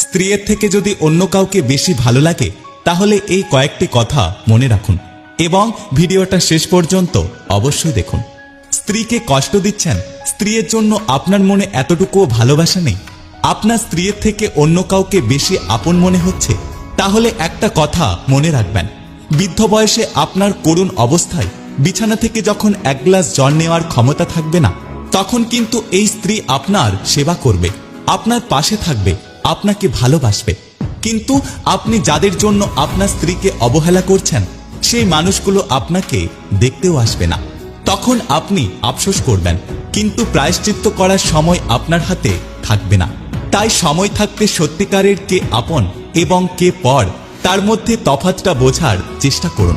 স্ত্রীর থেকে যদি অন্য কাউকে বেশি ভালো লাগে তাহলে এই কয়েকটি কথা মনে রাখুন এবং ভিডিওটা শেষ পর্যন্ত অবশ্যই দেখুন। স্ত্রীকে কষ্ট দিচ্ছেন, স্ত্রীর জন্য আপনার মনে এতটুকুও ভালোবাসা নেই, আপনার স্ত্রীর থেকে অন্য কাউকে বেশি আপন মনে হচ্ছে, তাহলে একটা কথা মনে রাখবেন, বৃদ্ধ বয়সে আপনার করুণ অবস্থায় বিছানা থেকে যখন এক গ্লাস জল নেওয়ার ক্ষমতা থাকবে না, তখন কিন্তু এই স্ত্রী আপনার সেবা করবে, আপনার পাশে থাকবে, আপনাকে ভালোবাসবে। কিন্তু আপনি যাদের জন্য আপনার স্ত্রীকে অবহেলা করছেন সেই মানুষগুলো আপনাকে দেখতেও আসবে না, তখন আপনি আফসোস করবেন, কিন্তু প্রায়শ্চিত্ত করার সময় আপনার হাতে থাকবে না। তাই সময় থাকতে সত্যিকারের কে আপন এবং কে পর তার মধ্যে তফাৎটা বোঝার চেষ্টা করুন।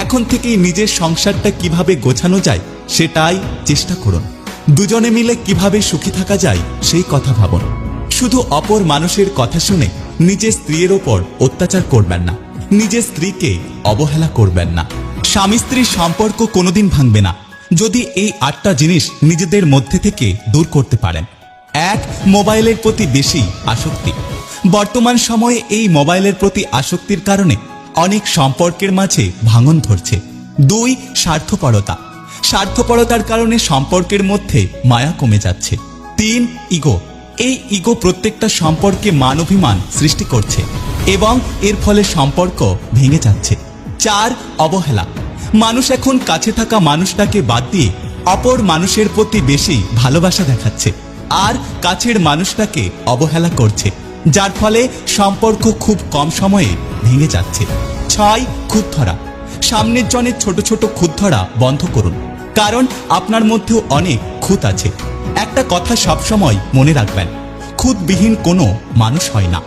এখন থেকেই নিজের সংসারটা কিভাবে গোছানো যায় সেটাই চেষ্টা করুন। দুজনে মিলে কিভাবে সুখী থাকা যায় সেই কথা ভাবুন। শুধু অপর মানুষের কথা শুনে নিজের স্ত্রীর ওপর অত্যাচার করবেন না, নিজের স্ত্রীকে অবহেলা করবেন না। স্বামী স্ত্রীর সম্পর্ক কোনোদিন ভাঙবে না যদি এই 8টা জিনিস নিজেদের মধ্যে থেকে দূর করতে পারেন। 1. মোবাইলের প্রতি বেশি আসক্তি। বর্তমান সময়ে এই মোবাইলের প্রতি আসক্তির কারণে অনেক সম্পর্কের মাঝে ভাঙন ধরছে। 2. স্বার্থপরতা। স্বার্থপরতার কারণে সম্পর্কের মধ্যে মায়া কমে যাচ্ছে। 3. ইগো। এই ইগো প্রত্যেকটা সম্পর্কে মান অভিমান সৃষ্টি করছে এবং এর ফলে সম্পর্ক ভেঙে যাচ্ছে। 4. অবহেলা। মানুষ এখন কাছে থাকা মানুষটাকে বাদ দিয়ে অপর মানুষের প্রতি বেশি ভালোবাসা দেখাচ্ছে আর কাছের মানুষটাকে অবহেলা করছে, যার ফলে সম্পর্ক খুব কম সময়ে ভেঙে যাচ্ছে। 6. খুঁত ধরা। সামনের জনের ছোট ছোট খুঁত ধরা বন্ধ করুন, কারণ আপনার মধ্যেও অনেক খুঁত আছে। একটা কথা সবসময় মনে রাখবেন, খুঁতবিহীন কোনো মানুষ হয় না।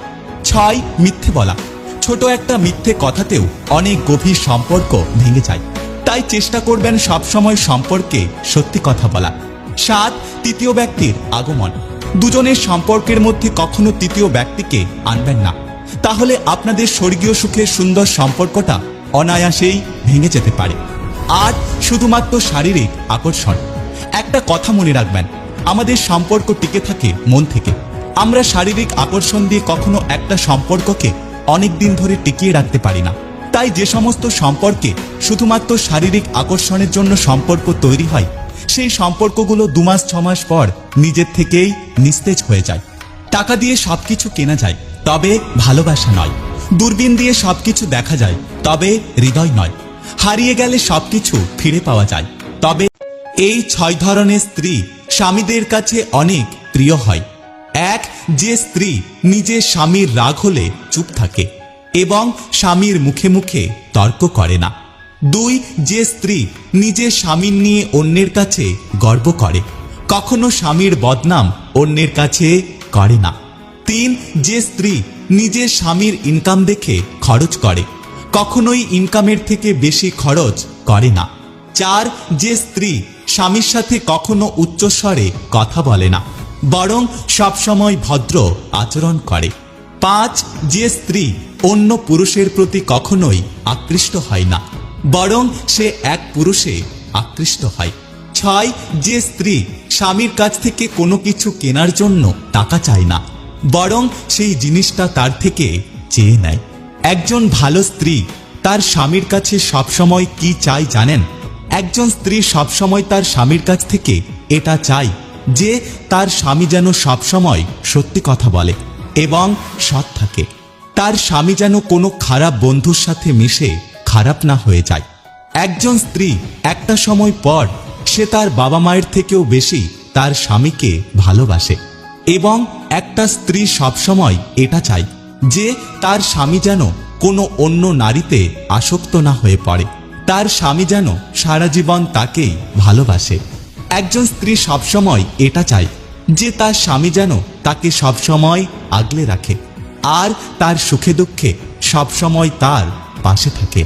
6. মিথ্যে বলা। ছোট একটা মিথ্যে কথাতেও অনেক গভীর সম্পর্ক ভেঙে যায়, তাই চেষ্টা করবেন সবসময় সম্পর্কে সত্যি কথা বলা। 7. তৃতীয় ব্যক্তির আগমন। দুজনের সম্পর্কের মধ্যে কখনো তৃতীয় ব্যক্তিকে আনবেন না, তাহলে আপনাদের স্বর্গীয় সুখের সুন্দর সম্পর্কটা অনায়াসেই ভেঙে যেতে পারে। 8. শুধুমাত্র শারীরিক আকর্ষণ। একটা কথা মনে রাখবেন, আমাদের সম্পর্ক টিকে থাকে মন থেকে। আমরা শারীরিক আকর্ষণ দিয়ে কখনো একটা সম্পর্ককে অনেক দিন ধরে টিকিয়ে রাখতে পারি না। তাই যে সমস্ত সম্পর্কে শুধুমাত্র শারীরিক আকর্ষণের জন্য সম্পর্ক তৈরি হয় সেই সম্পর্কগুলো 2 মাস 6 মাস পর নিজের থেকেই নিস্তেজ হয়ে যায়। টাকা দিয়ে সবকিছু কেনা যায়, তবে ভালোবাসা নয়। দূরবীন দিয়ে সবকিছু দেখা যায়, তবে হৃদয় নয়। হারিয়ে গেলে সবকিছু ফিরে পাওয়া যায়, তবে এই 6 ধরনের স্ত্রী স্বামীদের কাছে অনেক প্রিয় হয়। 1. যে স্ত্রী নিজের স্বামীর রাগ হলে চুপ থাকে এবং স্বামীর মুখে মুখে তর্ক করে না। 2. যে স্ত্রী নিজের স্বামীর নিয়ে অন্যের কাছে গর্ব করে, কখনো স্বামীর বদনাম অন্যের কাছে করে না। 3. যে স্ত্রী নিজের স্বামীর ইনকাম দেখে খরচ করে, কখনোই ইনকামের থেকে বেশি খরচ করে না। 4. যে স্ত্রী স্বামীর সাথে কখনো উচ্চস্বরে কথা বলে না, বরং সবসময় ভদ্র আচরণ করে। 5. যে স্ত্রী অন্য পুরুষের প্রতি কখনোই আকৃষ্ট হয় না, বরং সে এক পুরুষে আকৃষ্ট হয়। 6. যে স্ত্রী স্বামীর কাছ থেকে কোনো কিছু কেনার জন্য টাকা চায় না, বরং সেই জিনিসটা তার থেকে চেয়ে নেয়। একজন ভালো স্ত্রী তার স্বামীর কাছে সবসময় কি চায় জানেন? একজন স্ত্রী সবসময় তার স্বামীর কাছ থেকে এটা চায় যে তার স্বামী যেন সবসময় সত্যি কথা বলে এবং সৎ থাকে। তার স্বামী যেন কোনো খারাপ বন্ধুর সাথে মিশে খারাপ না হয়ে যায়। একজন স্ত্রী একটা সময় পর সে তার বাবা মায়ের থেকেও বেশি তার স্বামীকে ভালোবাসে এবং একটা স্ত্রী সবসময় এটা চায় যে তার স্বামী যেন কোনো অন্য নারীতে আসক্ত না হয়ে পড়ে, তার স্বামী যেন সারা জীবন তাকেই ভালোবাসে। একজন স্ত্রী সবসময় এটা চায় যে তার স্বামী যেন তাকে সবসময় আগলে রাখে আর তার সুখে দুঃখে সবসময় তার পাশে থাকে।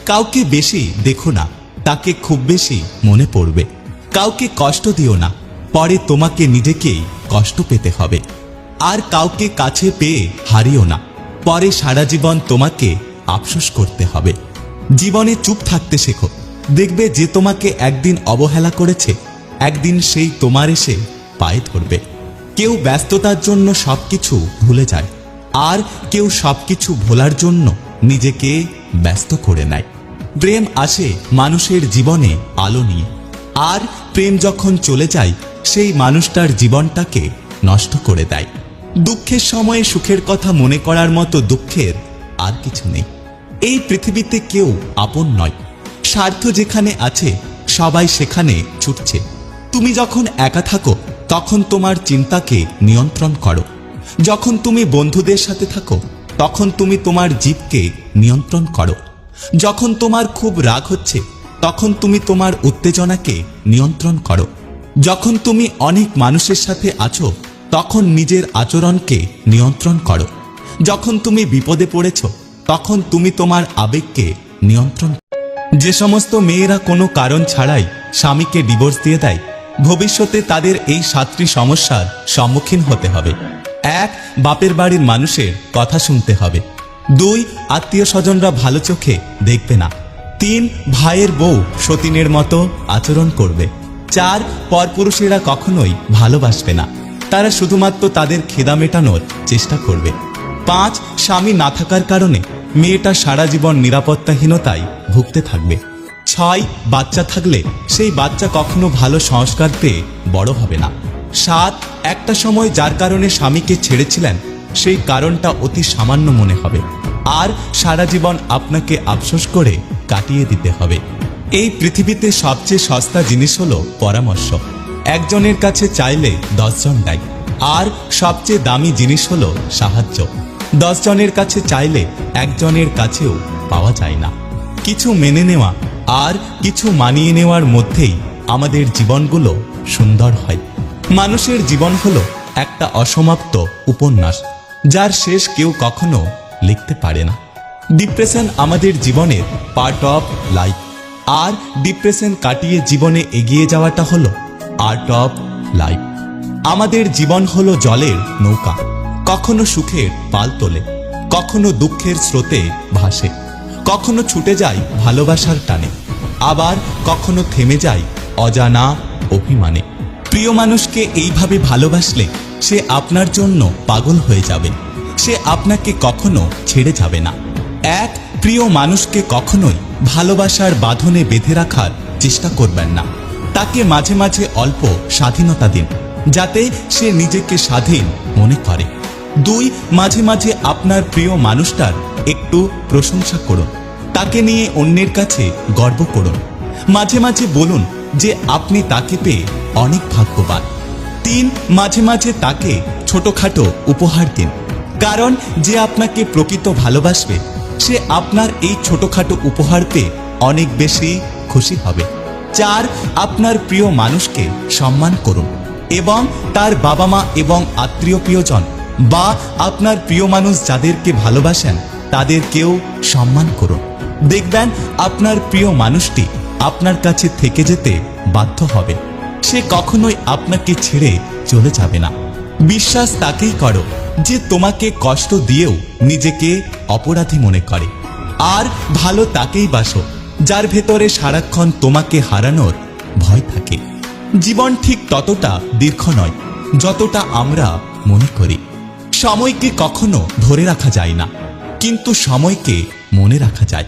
কাউকে বেশি দেখো না, তাকে খুব বেশি মনে পড়বে। কাউকে কষ্ট দিও না, পরে তোমাকে নিজেকেই কষ্ট পেতে হবে। আর কাউকে কাছে পেয়ে হারিও না, পরে সারা জীবন তোমাকে আফসোস করতে হবে। জীবনে চুপ থাকতে শেখো, দেখবে যে তোমাকে একদিন অবহেলা করেছে একদিন সেই তোমার এসে পায়ে ধরবে। কেউ ব্যস্ততার জন্য সবকিছু ভুলে যায়, আর কেউ সবকিছু ভোলার জন্য নিজেকে ব্যস্ত করে নেয়। প্রেম আসে মানুষের জীবনে আলো নিয়ে, আর প্রেম যখন চলে যায় সেই মানুষটার জীবনটাকে নষ্ট করে দেয়। দুঃখের সময়ে সুখের কথা মনে করার মতো দুঃখের আর কিছু নেই। এই পৃথিবীতে কেউ আপন নয়। স্বার্থ যেখানে আছে সবাই সেখানে ছুটছে। তুমি যখন একা থাকো তখন তোমার চিন্তাকে নিয়ন্ত্রণ করো। যখন তুমি বন্ধুদের সাথে থাকো তখন তুমি তোমার জিভকে নিয়ন্ত্রণ করো। যখন তোমার খুব রাগ হচ্ছে তখন তুমি তোমার উত্তেজনাকে নিয়ন্ত্রণ করো। যখন তুমি অনেক মানুষের সাথে আছো তখন নিজের আচরণকে নিয়ন্ত্রণ করো। যখন তুমি বিপদে পড়েছ তখন তুমি তোমার আবেগকে নিয়ন্ত্রণ। যে সমস্ত মেয়েরা কোনো কারণ ছাড়াই স্বামীকে ডিভোর্স দিয়ে দেয়, ভবিষ্যতে তাদের এই 7টি সমস্যার সম্মুখীন হতে হবে। 1. বাপের বাড়ির মানুষের কথা শুনতে হবে। 2. আত্মীয় স্বজনরা ভালো চোখে দেখবে না। 3. ভাইয়ের বউ সতীনের মতো আচরণ করবে। 4. পরপুরুষেরা কখনোই ভালোবাসবে না, তারা শুধুমাত্র তাদের খেদা মেটানোর চেষ্টা করবে। 5. স্বামী না থাকার কারণে মেয়েটা সারা জীবন নিরাপত্তাহীনতায় ভুগতে থাকবে। 6. বাচ্চা থাকলে সেই বাচ্চা কখনো ভালো সংস্কার পেয়ে বড় হবে না। 7. একটা সময় যার কারণে স্বামীকে ছেড়েছিলেন সেই কারণটা অতি সামান্য মনে হবে, আর সারা জীবন আপনাকে আফসোস করে কাটিয়ে দিতে হবে। এই পৃথিবীতে সবচেয়ে সস্তা জিনিস হলো পরামর্শ। একজনের কাছে চাইলে 10 জন দেয়, আর সবচেয়ে দামি জিনিস হলো সাহায্য। 10 জনের কাছে চাইলে একজনের কাছেও পাওয়া যায় না। কিছু মেনে নেওয়া আর কিছু মানিয়ে নেওয়ার মধ্যেই আমাদের জীবনগুলো সুন্দর হয়। মানুষের জীবন হলো একটা অসমাপ্ত উপন্যাস, যার শেষ কেউ কখনো লিখতে পারে না। ডিপ্রেশন আমাদের জীবনের পার্ট অফ লাইফ, আর ডিপ্রেশন কাটিয়ে জীবনে এগিয়ে যাওয়াটা হলো আর্ট অফ লাইফ। আমাদের জীবন হলো জলের নৌকা, কখনো সুখের পাল তোলে, কখনো দুঃখের স্রোতে ভাসে, কখনো ছুটে যায় ভালোবাসার টানে, আবার কখনো থেমে যায় অজানা অভিমানে। প্রিয় মানুষকে এইভাবে ভালোবাসলে সে আপনার জন্য পাগল হয়ে যাবে, সে আপনাকে কখনো ছেড়ে যাবে না। এক প্রিয় মানুষকে কখনোই ভালোবাসার বাঁধনে বেঁধে রাখার চেষ্টা করবেন না। তাকে মাঝে মাঝে অল্প স্বাধীনতা দিন, যাতে সে নিজেকে স্বাধীন মনে করে। 2 মাঝে মাঝে আপনার প্রিয় মানুষটার একটু প্রশংসা করুন, তাকে নিয়ে অন্যের কাছে গর্ব করুন। মাঝে মাঝে বলুন যে আপনি তাকে পেয়ে অনেক ভাগ্যবান। 3 মাঝে মাঝে তাকে ছোটখাটো উপহার দিন, কারণ যে আপনাকে প্রকৃত ভালোবাসবে সে আপনার এই ছোটখাটো উপহার পেয়ে অনেক বেশি খুশি হবে। 4 আপনার প্রিয় মানুষকে সম্মান করুন এবং তার বাবা মা এবং আত্মীয় প্রিয়জন বা আপনার প্রিয় মানুষ যাদেরকে ভালোবাসেন তাদেরকেও সম্মান করুন। দেখবেন আপনার প্রিয় মানুষটি আপনার কাছে থেকে যেতে বাধ্য হবে, সে কখনোই আপনাকে ছেড়ে চলে যাবে না। বিশ্বাস তাকেই করো যে তোমাকে কষ্ট দিয়েও নিজেকে অপরাধী মনে করে, আর ভালো তাকেই বাসো যার ভেতরে সারাক্ষণ তোমাকে হারানোর ভয় থাকে। জীবন ঠিক ততটা দীর্ঘ নয় যতটা আমরা মনে করি। সময়কে কখনো ধরে রাখা যায় না, কিন্তু সময়কে মনে রাখা যায়।